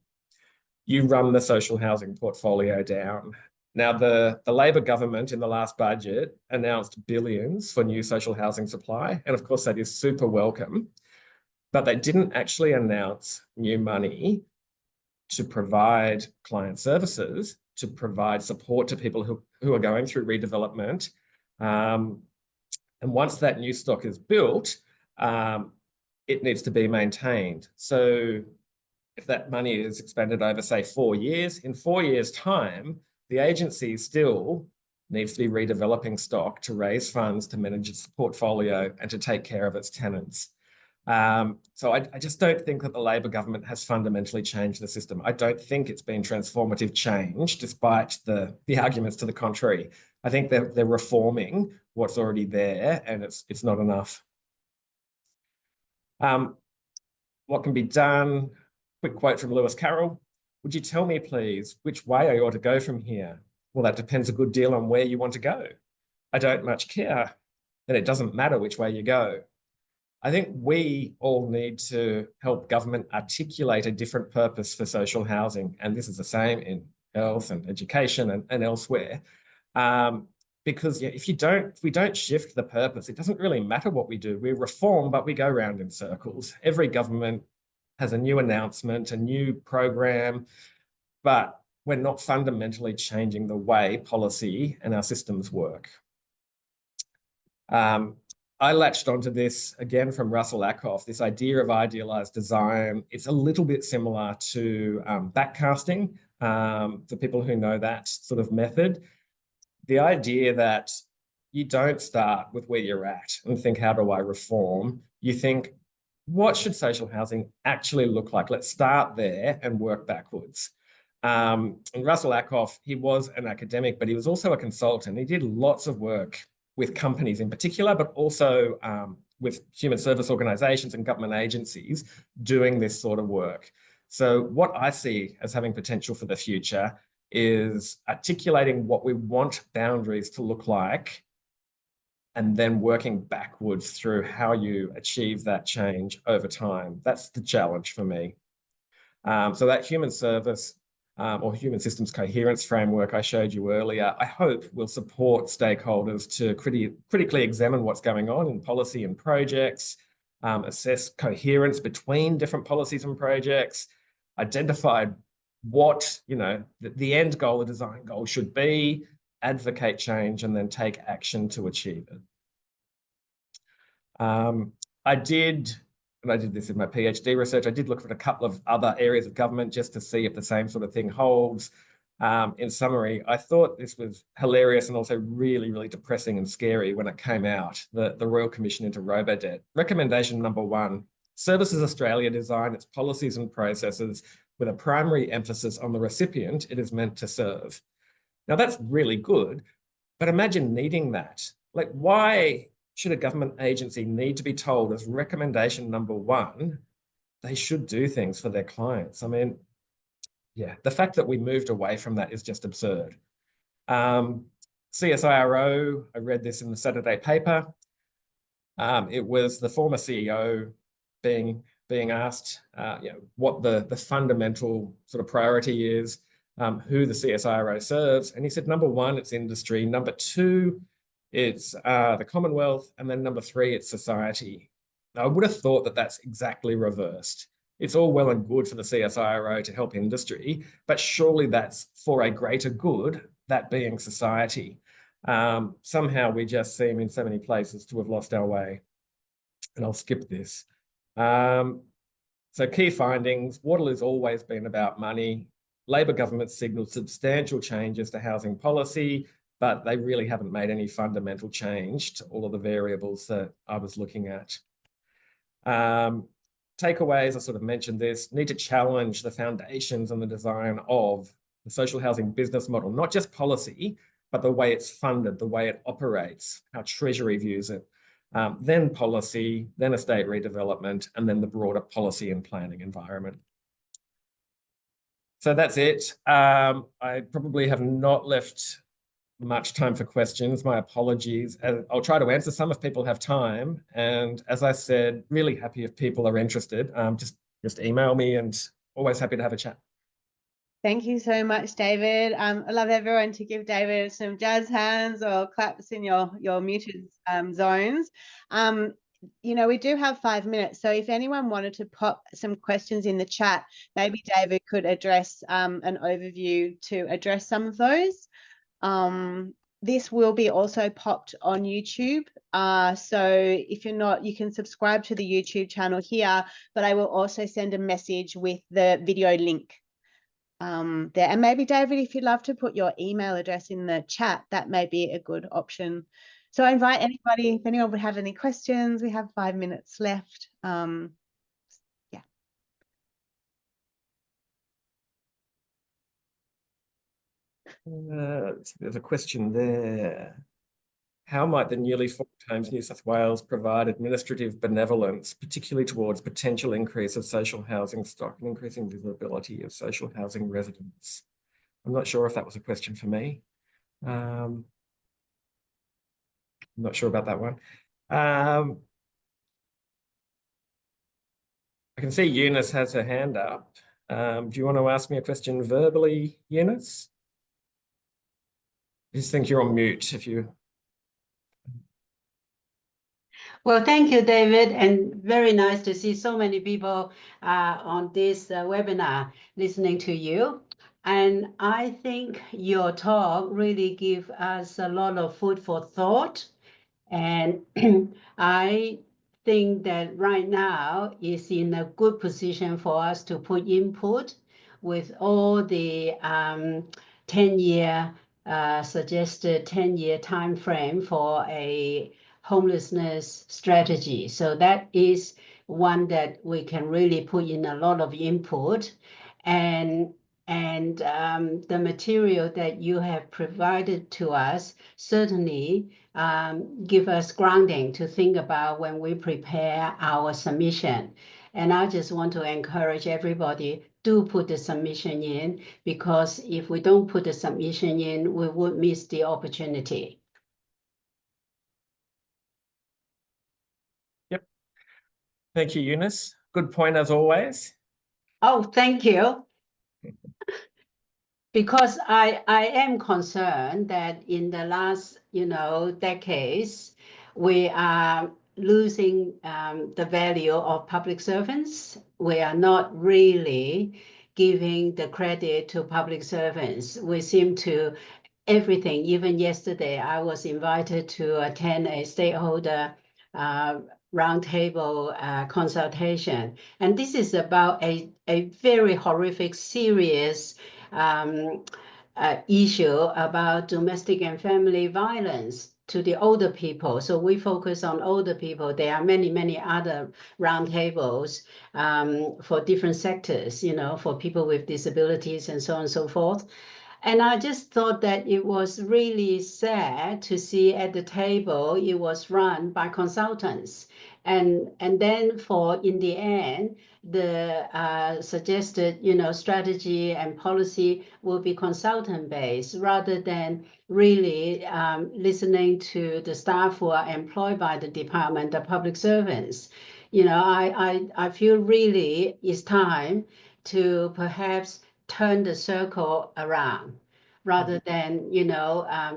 You run the social housing portfolio down. Now, the Labor government in the last budget announced billions for new social housing supply. And of course, that is super welcome. But they didn't actually announce new money to provide client services, to provide support to people who are going through redevelopment. And once that new stock is built, it needs to be maintained. So if that money is expended over, say, 4 years, in 4 years' time, the agency still needs to be redeveloping stock to raise funds to manage its portfolio and to take care of its tenants. So I just don't think that the Labor government has fundamentally changed the system. I don't think it's been transformative change, despite the arguments to the contrary. I think they're reforming what's already there, and it's not enough. What can be done? Quick quote from Lewis Carroll. Would you tell me, please, which way I ought to go from here? Well, that depends a good deal on where you want to go. I don't much care. Then it doesn't matter which way you go. I think we all need to help government articulate a different purpose for social housing. And this is the same in health and education and elsewhere. Because if we don't shift the purpose, it doesn't really matter what we do. We reform, but we go round in circles. Every government has a new announcement, a new program, but we're not fundamentally changing the way policy and our systems work. I latched onto this again from Russell Ackoff, this idea of idealized design. It's a little bit similar to backcasting, for people who know that sort of method. The idea that you don't start with where you're at and think, how do I reform? You think, what should social housing actually look like? Let's start there and work backwards. And Russell Ackoff, he was an academic, but he was also a consultant. He did lots of work with companies in particular, but also with human service organisations and government agencies doing this sort of work. So what I see as having potential for the future is articulating what we want boundaries to look like and then working backwards through how you achieve that change over time. That's the challenge for me. So that human service or human systems coherence framework I showed you earlier, I hope will support stakeholders to critically examine what's going on in policy and projects, assess coherence between different policies and projects, identify what, the end goal, the design goal should be, advocate change, and then take action to achieve it. I did this in my PhD research, I did look at a couple of other areas of government just to see if the same sort of thing holds. In summary, I thought this was hilarious and also really, really depressing and scary when it came out, the Royal Commission into Robo-Debt. Recommendation number 1, Services Australia design its policies and processes with a primary emphasis on the recipient it is meant to serve. Now that's really good, but imagine needing that. Like, why should a government agency need to be told as recommendation number 1, they should do things for their clients? I mean, yeah, the fact that we moved away from that is just absurd. CSIRO, I read this in the Saturday paper. It was the former CEO being asked what the fundamental sort of priority is, who the CSIRO serves. And he said, number 1, it's industry. Number 2, it's the Commonwealth. And then number 3, it's society. Now, I would have thought that that's exactly reversed. It's all well and good for the CSIRO to help industry, but surely that's for a greater good, that being society. Somehow we just seem in so many places to have lost our way. And I'll skip this. So key findings, Waterloo's always been about money. Labor government signalled substantial changes to housing policy, but they really haven't made any fundamental change to all of the variables that I was looking at. Takeaways, I sort of mentioned this, need to challenge the foundations and the design of the social housing business model, not just policy, but the way it's funded, the way it operates, how Treasury views it, then policy, then estate redevelopment, and then the broader policy and planning environment. So that's it. I probably have not left much time for questions. My apologies. I'll try to answer some if people have time. And as I said, really happy if people are interested. Just email me, and always happy to have a chat. Thank you so much, David. I love everyone to give David some jazz hands or claps in your muted zones. We do have 5 minutes, so if anyone wanted to pop some questions in the chat, maybe David could address an overview to address some of those. This will be also popped on YouTube. So if you're not, you can subscribe to the YouTube channel here, but I will also send a message with the video link there. And maybe, David, if you'd love to put your email address in the chat, that may be a good option. So I invite anybody, if anyone would have any questions, we have 5 minutes left. Yeah. There's a question there. How might the newly formed Homes New South Wales provide administrative benevolence, particularly towards potential increase of social housing stock and increasing visibility of social housing residents? I'm not sure if that was a question for me. I'm not sure about that one. I can see Eunice has her hand up. Do you want to ask me a question verbally, Eunice? I just think you're on mute if you... Well, thank you, David, and very nice to see so many people on this webinar listening to you. And I think your talk really gives us a lot of food for thought. And I think that right now is in a good position for us to put input with all the 10-year suggested 10-year time frame for a homelessness strategy. So that is one that we can really put in a lot of input. And the material that you have provided to us certainly give us grounding to think about when we prepare our submission. And I just want to encourage everybody do put the submission in, because if we don't put the submission in, we would miss the opportunity. Yep. Thank you, Eunice. Good point as always. Oh, thank you. Because I am concerned that in the last, decades, we are losing the value of public servants. We are not really giving the credit to public servants. We seem to everything. Even yesterday, I was invited to attend a stakeholder roundtable consultation. And this is about a very horrific, serious issue about domestic and family violence to the older people. So we focus on older people. There are many, many other roundtables for different sectors, for people with disabilities and so on and so forth. And I just thought that it was really sad to see at the table it was run by consultants. And then in the end, the suggested, strategy and policy will be consultant-based rather than really listening to the staff who are employed by the department, the public servants. I feel really it's time to perhaps turn the circle around rather than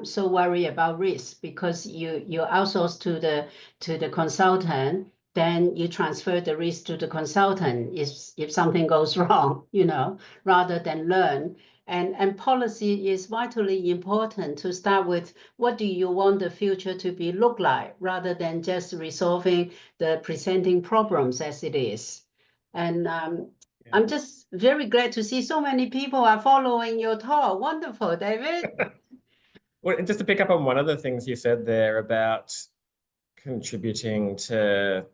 so worry about risk, because you outsource to the consultant, then you transfer the risk to the consultant if something goes wrong, rather than learn. And policy is vitally important to start with. What do you want the future to look like, rather than just resolving the presenting problems as it is. And I'm just very glad to see so many people are following your talk. Wonderful, David. Well, just to pick up on one of the things you said there about contributing to,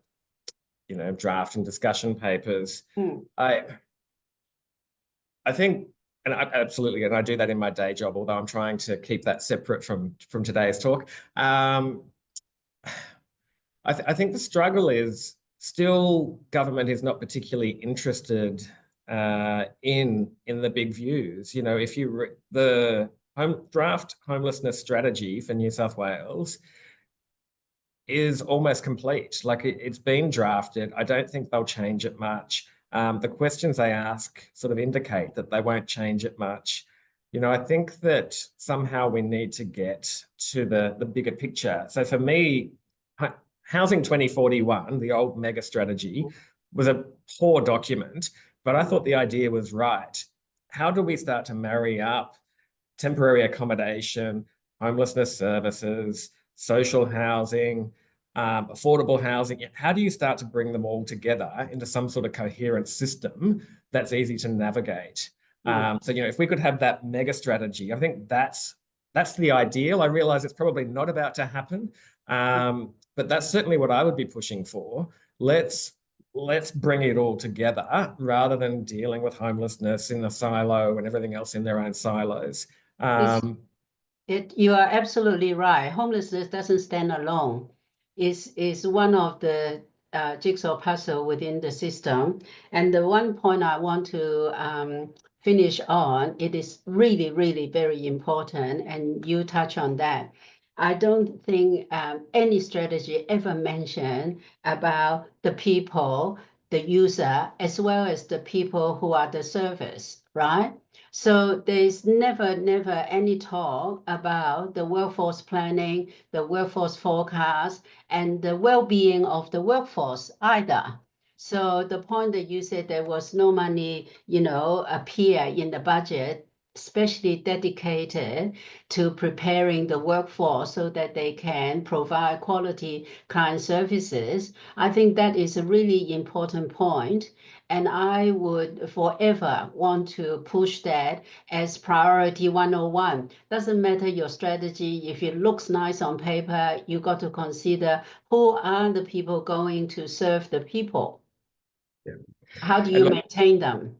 draft and discussion papers, I think, and absolutely, and I do that in my day job, although I'm trying to keep that separate from today's talk. I think the struggle is still government is not particularly interested in the big views. If you the draft homelessness strategy for New South Wales is almost complete. Like it's been drafted. I don't think they'll change it much. The questions they ask sort of indicate that they won't change it much. I think that somehow we need to get to the bigger picture. So for me, Housing 2041, the old mega strategy, was a poor document, but I thought the idea was right. How do we start to marry up temporary accommodation, homelessness services, social housing, affordable housing? How do you start to bring them all together into some sort of coherent system that's easy to navigate? So, if we could have that mega strategy, I think that's the ideal. I realize it's probably not about to happen, but that's certainly what I would be pushing for. Let's bring it all together rather than dealing with homelessness in the silo and everything else in their own silos. You are absolutely right. Homelessness doesn't stand alone. It's one of the jigsaw puzzle within the system. And the one point I want to finish on, it is really, really very important, and you touch on that. I don't think any strategy ever mentioned about the people, the user, as well as the people who are the service, right? So there's never any talk about the workforce planning, the workforce forecast, and the well-being of the workforce either. So the point that you said there was no money, appear in the budget, especially dedicated to preparing the workforce so that they can provide quality client services. I think that is a really important point. And I would forever want to push that as priority 101. Doesn't matter your strategy. If it looks nice on paper, you got to consider who are the people going to serve the people. Yeah. How do you maintain them?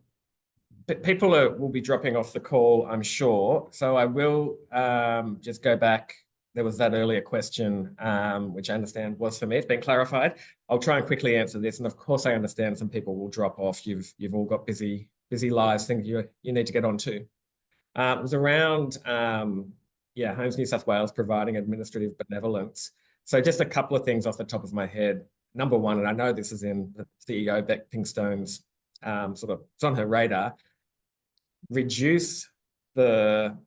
People will be dropping off the call, I'm sure. So I will just go back. There was that earlier question, which I understand was for me. It's been clarified. I'll try and quickly answer this. And of course, I understand some people will drop off. You've all got busy busy lives, things you need to get onto. It was around, Homes New South Wales providing administrative benevolence. So just a couple of things off the top of my head. Number one, and I know this is in the CEO Beck Pinkstone's it's on her radar, reduce the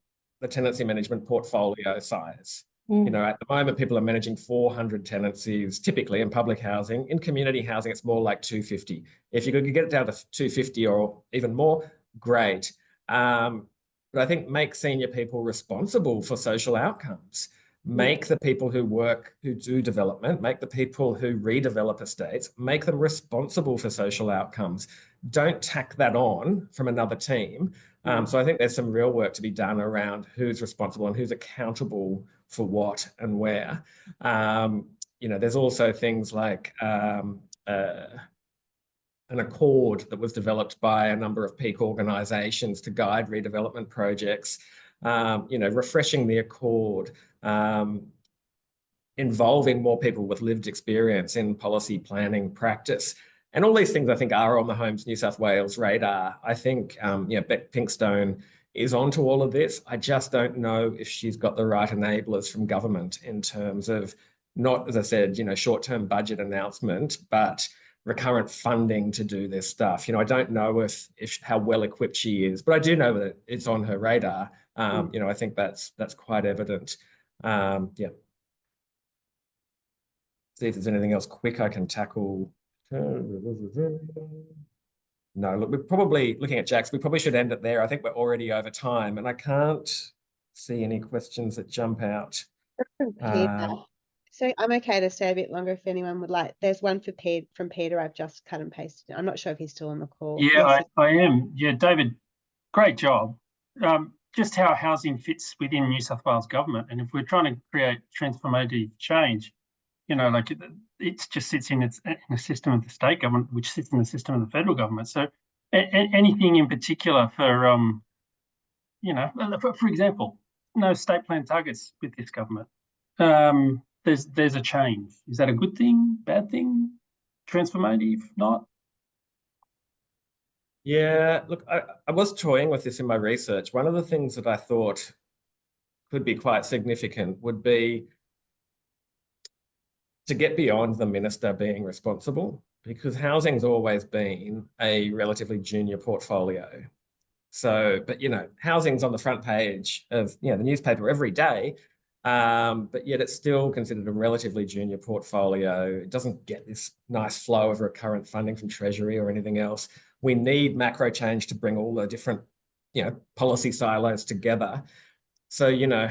tenancy management portfolio size. You know, at the moment, people are managing 400 tenancies, typically in public housing. In community housing, it's more like 250. If you could get it down to 250 or even more, great. But I think make senior people responsible for social outcomes. Make the people who do development, make the people who redevelop estates, make them responsible for social outcomes. Don't tack that on from another team. So I think there's some real work to be done around who's responsible and who's accountable for what and where. You know, there's also things like an accord that was developed by a number of peak organisations to guide redevelopment projects. You know, refreshing the accord, involving more people with lived experience in policy planning practice. And all these things, I think, are on the Homes New South Wales radar. I think, Beck Pinkstone is onto all of this. I just don't know if she's got the right enablers from government in terms of not, as I said, you know, short-term budget announcement, but recurrent funding to do this stuff. You know, I don't know if how well equipped she is, but I do know that it's on her radar. You know, I think that's quite evident. Yeah. See if there's anything else quick I can tackle. No, look, we're probably looking at Jax. We probably should end it there. I think we're already over time, and I can't see any questions that jump out. So I'm okay to stay a bit longer if anyone would like. There's one from Peter. I've just cut and pasted. I'm not sure if he's still on the call. Yeah, Yes, I am. Yeah, David, great job. Just how housing fits within New South Wales government, and if we're trying to create transformative change, you know, like it just sits in a system of the state government, which sits in the system of the federal government. So, anything in particular for, you know, for example, no state plan targets with this government. There's a change. Is that a good thing? Bad thing? Transformative? Not? Yeah, look, I was toying with this in my research. One of the things that I thought could be quite significant would be to get beyond the minister being responsible, because housing's always been a relatively junior portfolio. So, but, you know, housing's on the front page of, you know, the newspaper every day, but yet it's still considered a relatively junior portfolio. It doesn't get this nice flow of recurrent funding from Treasury or anything else. We need macro change to bring all the different, you know, policy silos together. So, you know,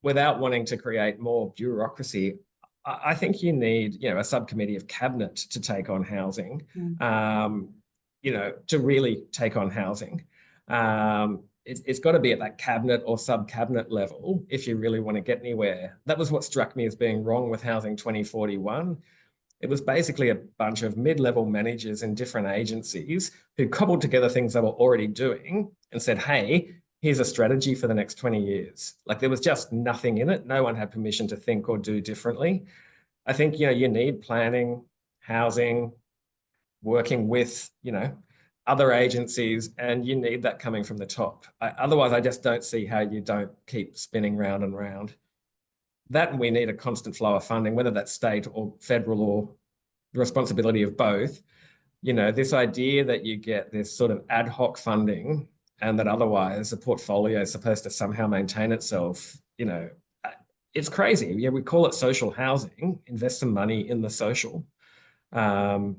without wanting to create more bureaucracy, I think you need, you know, a subcommittee of cabinet to take on housing, you know, to really take on housing. It's got to be at that cabinet or sub-cabinet level if you really want to get anywhere. That was what struck me as being wrong with Housing 2041. It was basically a bunch of mid-level managers in different agencies who cobbled together things they were already doing and said, hey, here's a strategy for the next 20 years. Like, there was just nothing in it. No one had permission to think or do differently. I think, you know, you need planning, housing, working with, you know, other agencies, and you need that coming from the top. Otherwise, I just don't see how you don't keep spinning round and round. That, and we need a constant flow of funding, whether that's state or federal or the responsibility of both. You know, this idea that you get this sort of ad hoc funding and that otherwise a portfolio is supposed to somehow maintain itself, you know, it's crazy. Yeah, we call it social housing, invest some money in the social. Right.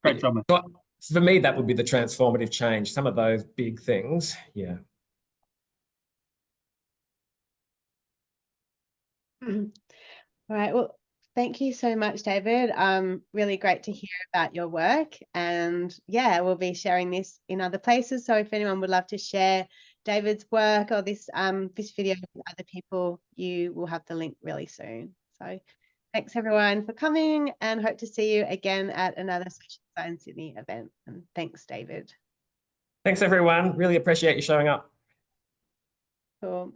Great job. For me, that would be the transformative change. Some of those big things, yeah. All right. Well, thank you so much, David. Really great to hear about your work. And yeah, we'll be sharing this in other places. So if anyone would love to share David's work or this video with other people, you will have the link really soon. So thanks everyone for coming, and hope to see you again at another Social Science Sydney event. And thanks, David. Thanks everyone. Really appreciate you showing up. Cool.